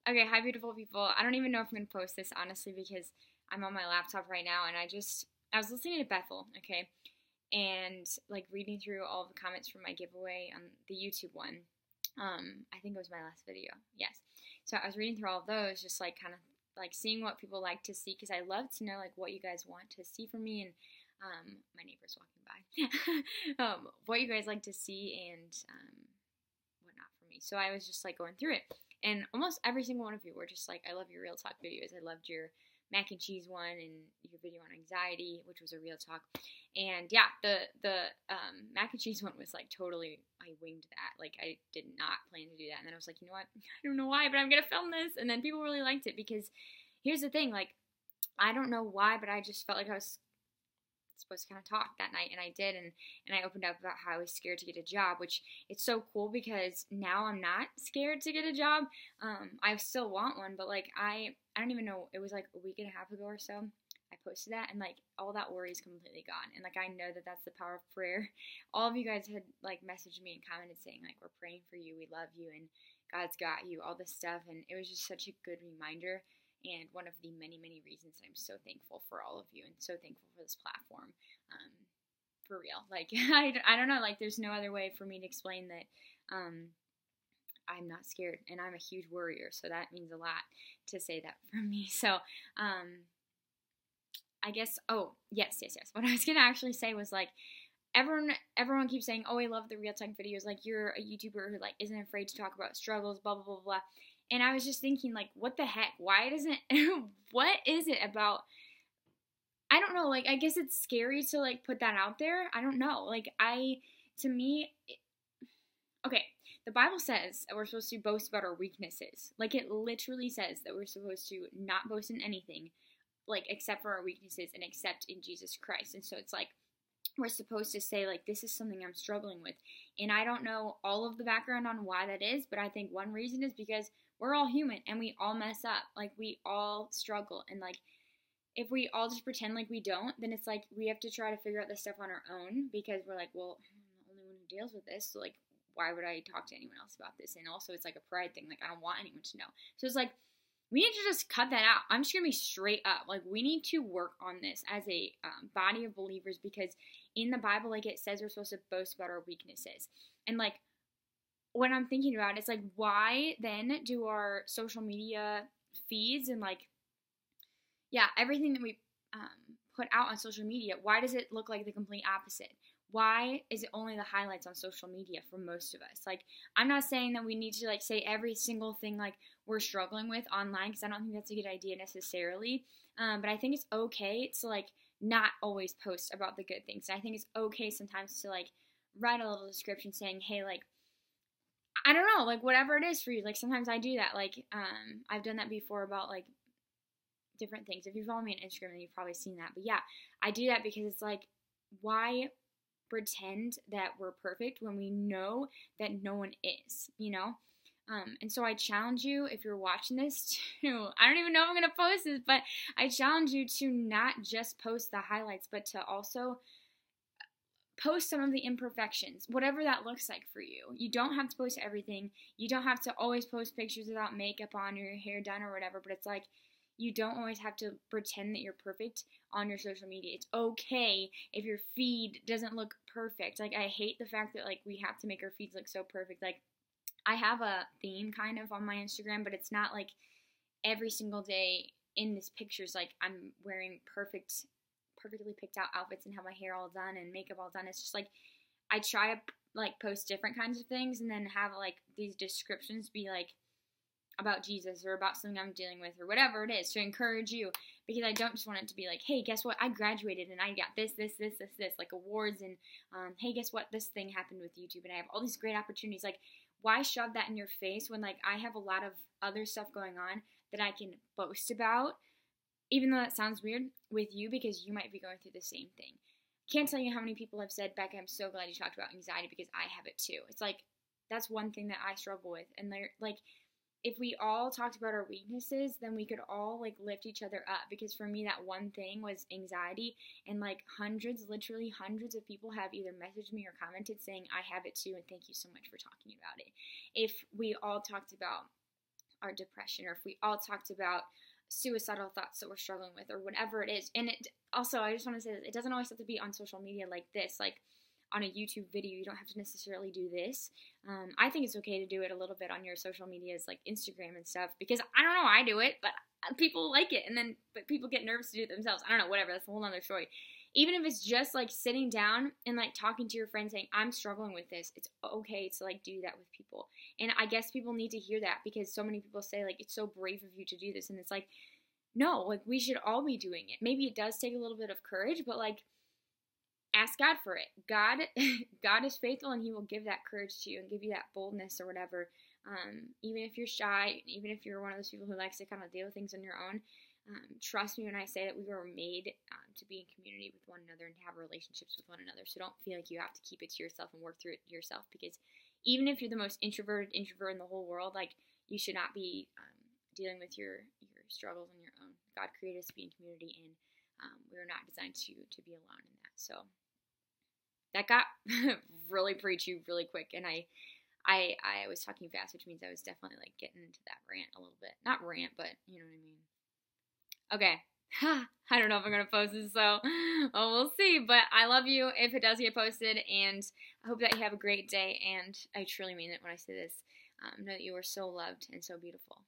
Okay, hi beautiful people. I don't even know if I'm gonna post this honestly because I'm on my laptop right now and I was listening to Bethel, okay, and like reading through all the comments from my giveaway on the YouTube one. I think it was my last video. Yes. So I was reading through all of those, just like kind of like seeing what people like to see because I love to know like what you guys want to see from me and my neighbor's walking by. What you guys like to see and whatnot for me. So I was just like going through it. And almost every single one of you were just like, I love your real talk videos. I loved your mac and cheese one and your video on anxiety, which was a real talk. And yeah, the mac and cheese one was like totally, I winged that. Like I did not plan to do that. And then I was like, you know what? I don't know why, but I'm going to film this. And then people really liked it because here's the thing, like, I don't know why, but I just felt like I was supposed to kind of talk that night, and I did, and I opened up about how I was scared to get a job, which it's so cool because now I'm not scared to get a job. I still want one, but like I don't even know, it was like a week and a half ago or so I posted that, and like all that worry is completely gone, and like I know that that's the power of prayer. All of you guys had like messaged me and commented saying like, we're praying for you, we love you, and God's got you, all this stuff, and it was just such a good reminder. And one of the many, many reasons that I'm so thankful for all of you and so thankful for this platform, for real. Like, I don't know, like, there's no other way for me to explain that I'm not scared, and I'm a huge worrier, so that means a lot to say that from me. So, I guess, oh, yes. What I was going to actually say was, like, everyone keeps saying, oh, I love the real time videos, like, you're a YouTuber who, like, isn't afraid to talk about struggles, blah, blah, blah, blah. And I was just thinking, like, what the heck? Why doesn't, what is it about, I don't know, like, I guess it's scary to, like, put that out there. I don't know. Like, to me, okay, the Bible says that we're supposed to boast about our weaknesses. Like, it literally says that we're supposed to not boast in anything, like, except for our weaknesses and except in Jesus Christ. And so it's like, we're supposed to say, like, this is something I'm struggling with. And I don't know all of the background on why that is, but I think one reason is because we're all human and we all mess up. Like, we all struggle. And, like, if we all just pretend like we don't, then it's like we have to try to figure out this stuff on our own because we're like, well, I'm the only one who deals with this. So, like, why would I talk to anyone else about this? And also, it's like a pride thing. Like, I don't want anyone to know. So it's like, we need to just cut that out. I'm just going to be straight up. Like, we need to work on this as a body of believers because in the Bible, like, it says we're supposed to boast about our weaknesses. And, like, when I'm thinking about it, it's like, why then do our social media feeds and, like, yeah, everything that we put out on social media, why does it look like the complete opposite? Why is it only the highlights on social media for most of us? Like, I'm not saying that we need to, like, say every single thing, like, we're struggling with online, because I don't think that's a good idea necessarily. But I think it's okay to, like, not always post about the good things. And I think it's okay sometimes to, like, write a little description saying, hey, like, I don't know, like, whatever it is for you. Like, sometimes I do that. Like, I've done that before about, like, different things. If you follow me on Instagram, then you've probably seen that. But yeah, I do that because it's like, why pretend that we're perfect when we know that no one is, you know? And so I challenge you, if you're watching this, to, I don't even know if I'm going to post this, but I challenge you to not just post the highlights, but to also post some of the imperfections, whatever that looks like for you. You don't have to post everything. You don't have to always post pictures without makeup on or your hair done or whatever, but it's like, you don't always have to pretend that you're perfect on your social media. It's okay if your feed doesn't look perfect. Like, I hate the fact that, like, we have to make our feeds look so perfect. Like, I have a theme kind of on my Instagram, but it's not like every single day in these pictures, like, I'm wearing perfectly picked out outfits and have my hair all done and makeup all done. It's just like, I try to, like, post different kinds of things and then have, like, these descriptions be, like, about Jesus or about something I'm dealing with or whatever it is to encourage you, because I don't just want it to be like, hey, guess what? I graduated and I got this, like awards and, hey, guess what? This thing happened with YouTube and I have all these great opportunities. Like, why shove that in your face when, like, I have a lot of other stuff going on that I can boast about, even though that sounds weird with you because you might be going through the same thing. Can't tell you how many people have said, Becca, I'm so glad you talked about anxiety because I have it too. It's like, that's one thing that I struggle with. And they're like, if we all talked about our weaknesses, then we could all, like, lift each other up. Because for me, that one thing was anxiety. And, like, literally hundreds of people have either messaged me or commented saying, I have it too, and thank you so much for talking about it. If we all talked about our depression, or if we all talked about suicidal thoughts that we're struggling with, or whatever it is. And it also, I just want to say that it doesn't always have to be on social media like this, like on a YouTube video. You don't have to necessarily do this. I think it's okay to do it a little bit on your social medias like Instagram and stuff, because I don't know, I do it, but people like it, and then but people get nervous to do it themselves. I don't know, whatever, that's a whole other story. Even if it's just like sitting down and like talking to your friend saying, I'm struggling with this, it's okay to like do that with people. And I guess people need to hear that, because so many people say like, it's so brave of you to do this, and it's like, no, like we should all be doing it. Maybe it does take a little bit of courage, but like, ask God for it. God is faithful, and he will give that courage to you and give you that boldness or whatever. Even if you're shy, even if you're one of those people who likes to kind of deal with things on your own, trust me when I say that we were made to be in community with one another and have relationships with one another. So don't feel like you have to keep it to yourself and work through it yourself, because even if you're the most introverted introvert in the whole world, like, you should not be dealing with your struggles on your own. God created us to be in community, and we were not designed to be alone in that. So that got really preachy really quick, and I was talking fast, which means I was definitely like getting into that rant a little bit. Not rant, but you know what I mean. Okay. I don't know if I'm going to post this, so we'll see. But I love you if it does get posted, and I hope that you have a great day. And I truly mean it when I say this. Know that you are so loved and so beautiful.